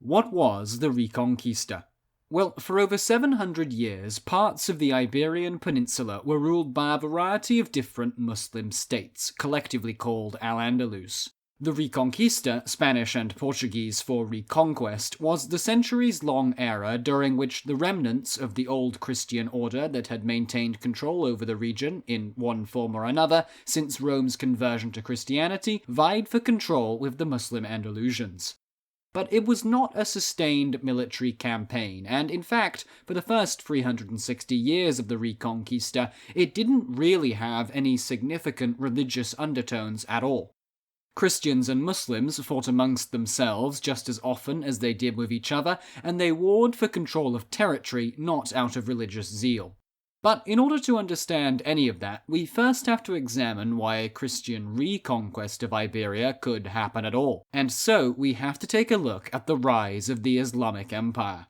What was the Reconquista? Well, for over 700 years, parts of the Iberian Peninsula were ruled by a variety of different Muslim states, collectively called Al-Andalus. The Reconquista, Spanish and Portuguese for Reconquest, was the centuries-long era during which the remnants of the old Christian order that had maintained control over the region, in one form or another, since Rome's conversion to Christianity, vied for control with the Muslim Andalusians. But it was not a sustained military campaign, and in fact, for the first 360 years of the Reconquista, it didn't really have any significant religious undertones at all. Christians and Muslims fought amongst themselves just as often as they did with each other, and they warred for control of territory, not out of religious zeal. But in order to understand any of that, we first have to examine why a Christian reconquest of Iberia could happen at all. And so we have to take a look at the rise of the Islamic Empire.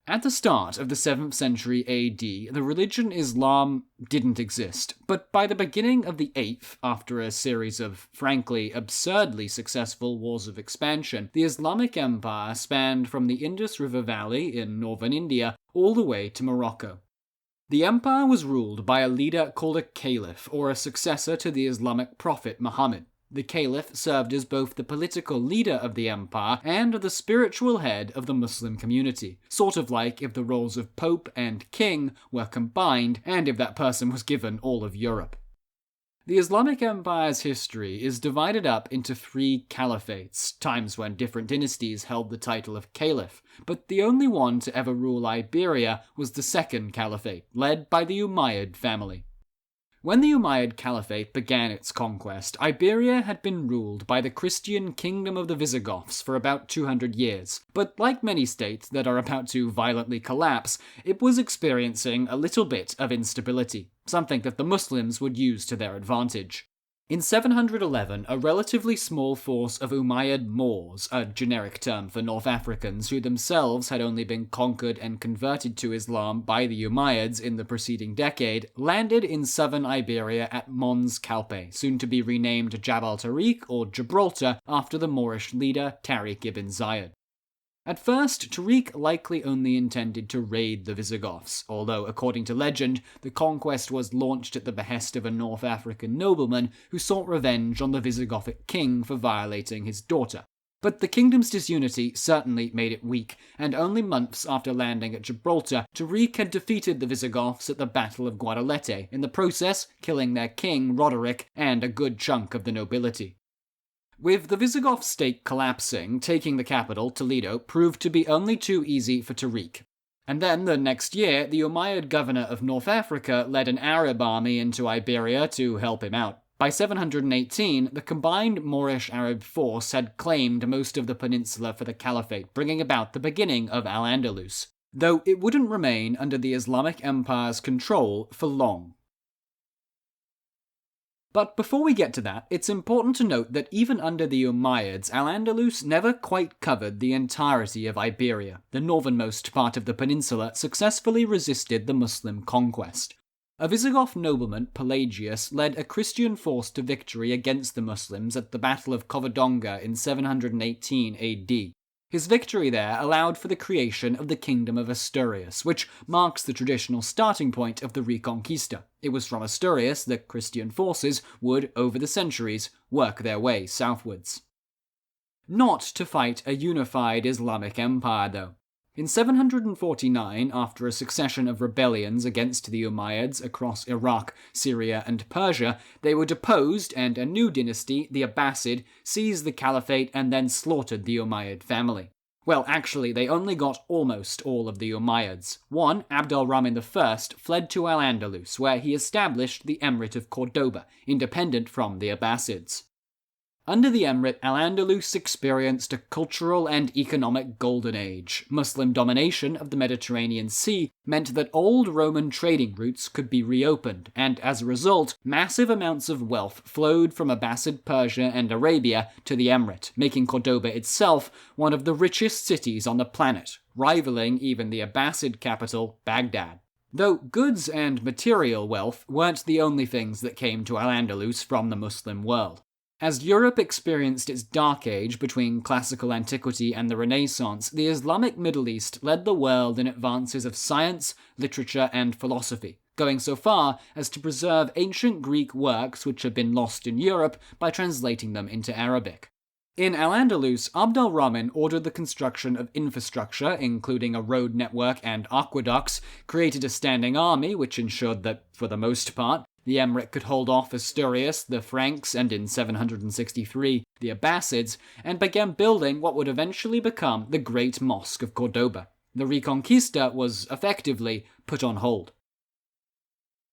At the start of the 7th century AD, the religion Islam didn't exist, but by the beginning of the 8th, after a series of, frankly, absurdly successful wars of expansion, the Islamic Empire spanned from the Indus River Valley in northern India all the way to Morocco. The empire was ruled by a leader called a caliph, or a successor to the Islamic prophet Muhammad. The caliph served as both the political leader of the empire and the spiritual head of the Muslim community, sort of like if the roles of pope and king were combined and if that person was given all of Europe. The Islamic Empire's history is divided up into 3 caliphates, times when different dynasties held the title of caliph, but the only one to ever rule Iberia was the 2nd caliphate, led by the Umayyad family. When the Umayyad Caliphate began its conquest, Iberia had been ruled by the Christian Kingdom of the Visigoths for about 200 years, but like many states that are about to violently collapse, it was experiencing a little bit of instability, something that the Muslims would use to their advantage. In 711, a relatively small force of Umayyad Moors, a generic term for North Africans who themselves had only been conquered and converted to Islam by the Umayyads in the preceding decade, landed in southern Iberia at Mons Calpe, soon to be renamed Jabal Tariq or Gibraltar after the Moorish leader Tariq ibn Ziyad. At first, Tariq likely only intended to raid the Visigoths, although, according to legend, the conquest was launched at the behest of a North African nobleman who sought revenge on the Visigothic king for violating his daughter. But the kingdom's disunity certainly made it weak, and only months after landing at Gibraltar, Tariq had defeated the Visigoths at the Battle of Guadalete, in the process killing their king, Roderick, and a good chunk of the nobility. With the Visigoth state collapsing, taking the capital, Toledo, proved to be only too easy for Tariq. And then, the next year, the Umayyad governor of North Africa led an Arab army into Iberia to help him out. By 718, the combined Moorish-Arab force had claimed most of the peninsula for the Caliphate, bringing about the beginning of Al-Andalus, though it wouldn't remain under the Islamic Empire's control for long. But before we get to that, it's important to note that even under the Umayyads, Al-Andalus never quite covered the entirety of Iberia. The northernmost part of the peninsula successfully resisted the Muslim conquest. A Visigoth nobleman, Pelagius, led a Christian force to victory against the Muslims at the Battle of Covadonga in 718 AD. His victory there allowed for the creation of the Kingdom of Asturias, which marks the traditional starting point of the Reconquista. It was from Asturias that Christian forces would, over the centuries, work their way southwards. Not to fight a unified Islamic empire, though. In 749, after a succession of rebellions against the Umayyads across Iraq, Syria, and Persia, they were deposed and a new dynasty, the Abbasid, seized the Caliphate and then slaughtered the Umayyad family. Well, actually, they only got almost all of the Umayyads. One, Abd al-Rahman I, fled to Al-Andalus, where he established the Emirate of Cordoba, independent from the Abbasids. Under the Emirate, Al-Andalus experienced a cultural and economic golden age. Muslim domination of the Mediterranean Sea meant that old Roman trading routes could be reopened, and as a result, massive amounts of wealth flowed from Abbasid Persia and Arabia to the Emirate, making Cordoba itself one of the richest cities on the planet, rivaling even the Abbasid capital, Baghdad. Though goods and material wealth weren't the only things that came to Al-Andalus from the Muslim world. As Europe experienced its Dark Age between classical antiquity and the Renaissance, the Islamic Middle East led the world in advances of science, literature, and philosophy, going so far as to preserve ancient Greek works which had been lost in Europe by translating them into Arabic. In Al-Andalus, Abd al-Rahman ordered the construction of infrastructure, including a road network and aqueducts, created a standing army which ensured that, for the most part, the emirate could hold off Asturias, the Franks, and in 763, the Abbasids, and began building what would eventually become the Great Mosque of Cordoba. The Reconquista was effectively put on hold.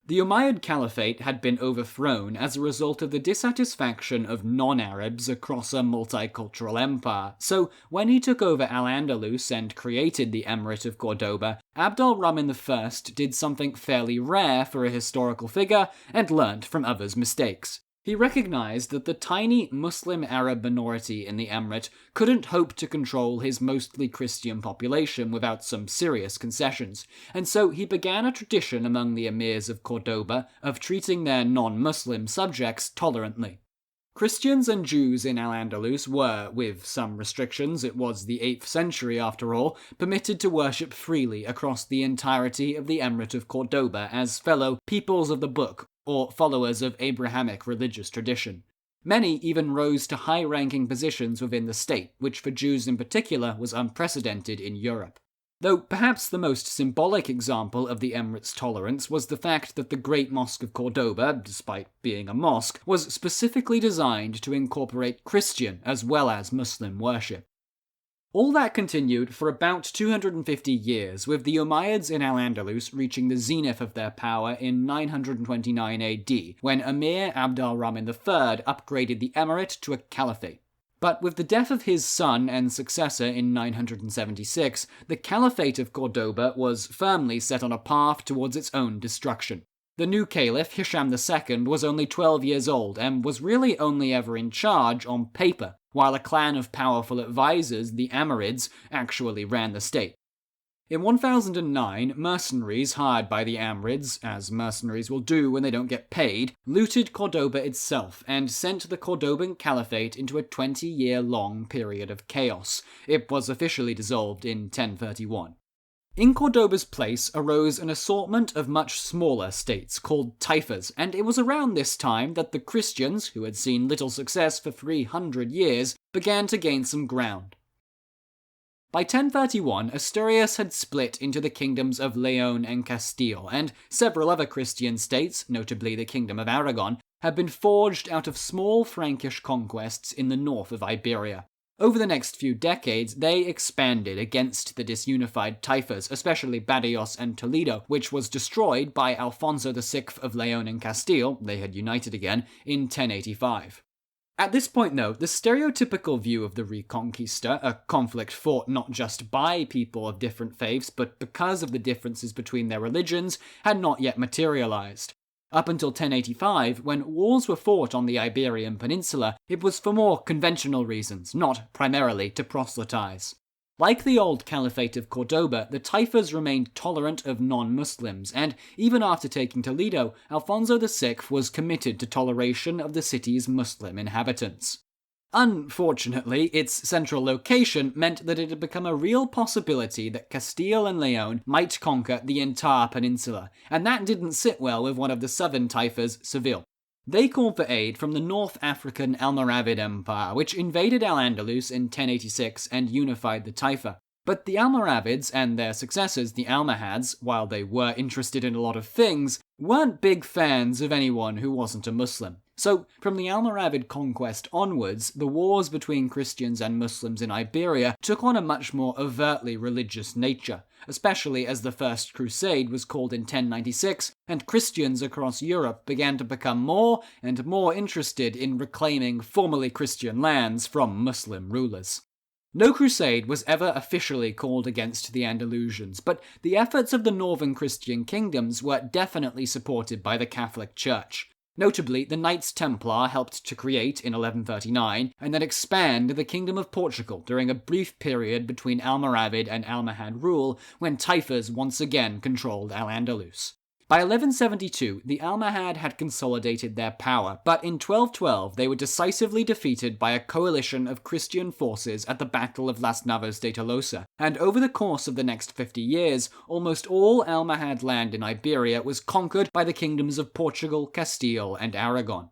The Umayyad Caliphate had been overthrown as a result of the dissatisfaction of non-Arabs across a multicultural empire, so when he took over Al-Andalus and created the Emirate of Cordoba, Abd al-Rahman I did something fairly rare for a historical figure and learnt from others' mistakes. He recognized that the tiny Muslim Arab minority in the emirate couldn't hope to control his mostly Christian population without some serious concessions, and so he began a tradition among the emirs of Cordoba of treating their non-Muslim subjects tolerantly. Christians and Jews in Al-Andalus were, with some restrictions, it was the 8th century after all, permitted to worship freely across the entirety of the Emirate of Cordoba as fellow peoples of the book, or followers of Abrahamic religious tradition. Many even rose to high-ranking positions within the state, which for Jews in particular was unprecedented in Europe. Though perhaps the most symbolic example of the Emirate's tolerance was the fact that the Great Mosque of Cordoba, despite being a mosque, was specifically designed to incorporate Christian as well as Muslim worship. All that continued for about 250 years, with the Umayyads in Al-Andalus reaching the zenith of their power in 929 AD, when Emir Abd al-Rahman III upgraded the emirate to a caliphate. But with the death of his son and successor in 976, the Caliphate of Cordoba was firmly set on a path towards its own destruction. The new caliph, Hisham II, was only 12 years old and was really only ever in charge on paper, while a clan of powerful advisors, the Amirids, actually ran the state. In 1009, mercenaries hired by the Amirids, as mercenaries will do when they don't get paid, looted Cordoba itself and sent the Cordoban Caliphate into a 20-year-long period of chaos. It was officially dissolved in 1031. In Cordoba's place arose an assortment of much smaller states called taifas, and it was around this time that the Christians, who had seen little success for 300 years, began to gain some ground. By 1031, Asturias had split into the kingdoms of Leon and Castile, and several other Christian states, notably the Kingdom of Aragon, had been forged out of small Frankish conquests in the north of Iberia. Over the next few decades, they expanded against the disunified taifas, especially Badajoz and Toledo, which was destroyed by Alfonso VI of Leon and Castile, they had united again, in 1085. At this point, though, the stereotypical view of the Reconquista, a conflict fought not just by people of different faiths, but because of the differences between their religions, had not yet materialized. Up until 1085, when wars were fought on the Iberian Peninsula, it was for more conventional reasons, not primarily to proselytize. Like the old Caliphate of Cordoba, the taifas remained tolerant of non-Muslims, and even after taking Toledo, Alfonso VI was committed to toleration of the city's Muslim inhabitants. Unfortunately, its central location meant that it had become a real possibility that Castile and Leon might conquer the entire peninsula, and that didn't sit well with one of the southern taifas, Seville. They called for aid from the North African Almoravid Empire, which invaded Al-Andalus in 1086 and unified the taifa. But the Almoravids and their successors, the Almohads, while they were interested in a lot of things, weren't big fans of anyone who wasn't a Muslim. So, from the Almoravid conquest onwards, the wars between Christians and Muslims in Iberia took on a much more overtly religious nature, especially as the First Crusade was called in 1096, and Christians across Europe began to become more and more interested in reclaiming formerly Christian lands from Muslim rulers. No crusade was ever officially called against the Andalusians, but the efforts of the northern Christian kingdoms were definitely supported by the Catholic Church. Notably, the Knights Templar helped to create, in 1139, and then expand the Kingdom of Portugal during a brief period between Almoravid and Almohad rule, when taifas once again controlled Al-Andalus. By 1172, the Almohad had consolidated their power, but in 1212 they were decisively defeated by a coalition of Christian forces at the Battle of Las Navas de Tolosa, and over the course of the next 50 years, almost all Almohad land in Iberia was conquered by the kingdoms of Portugal, Castile, and Aragon.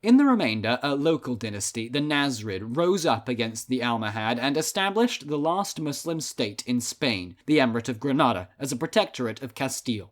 In the remainder, a local dynasty, the Nasrid, rose up against the Almohad and established the last Muslim state in Spain, the Emirate of Granada, as a protectorate of Castile.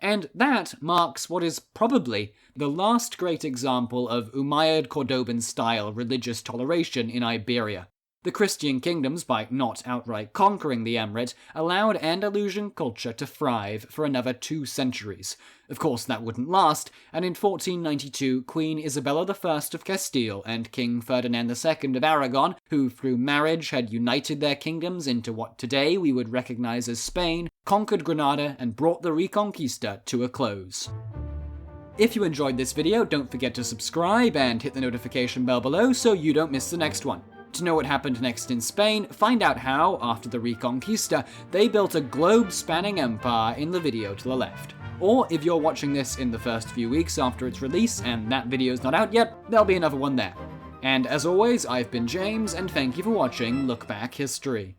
And that marks what is probably the last great example of Umayyad Cordoban-style religious toleration in Iberia. The Christian kingdoms, by not outright conquering the emirate, allowed Andalusian culture to thrive for another 2 centuries. Of course, that wouldn't last, and in 1492, Queen Isabella I of Castile and King Ferdinand II of Aragon, who through marriage had united their kingdoms into what today we would recognize as Spain, conquered Granada and brought the Reconquista to a close. If you enjoyed this video, don't forget to subscribe and hit the notification bell below so you don't miss the next one. To know what happened next in Spain, find out how, after the Reconquista, they built a globe-spanning empire in the video to the left. Or if you're watching this in the first few weeks after its release and that video's not out yet, there'll be another one there. And as always, I've been James, and thank you for watching Look Back History.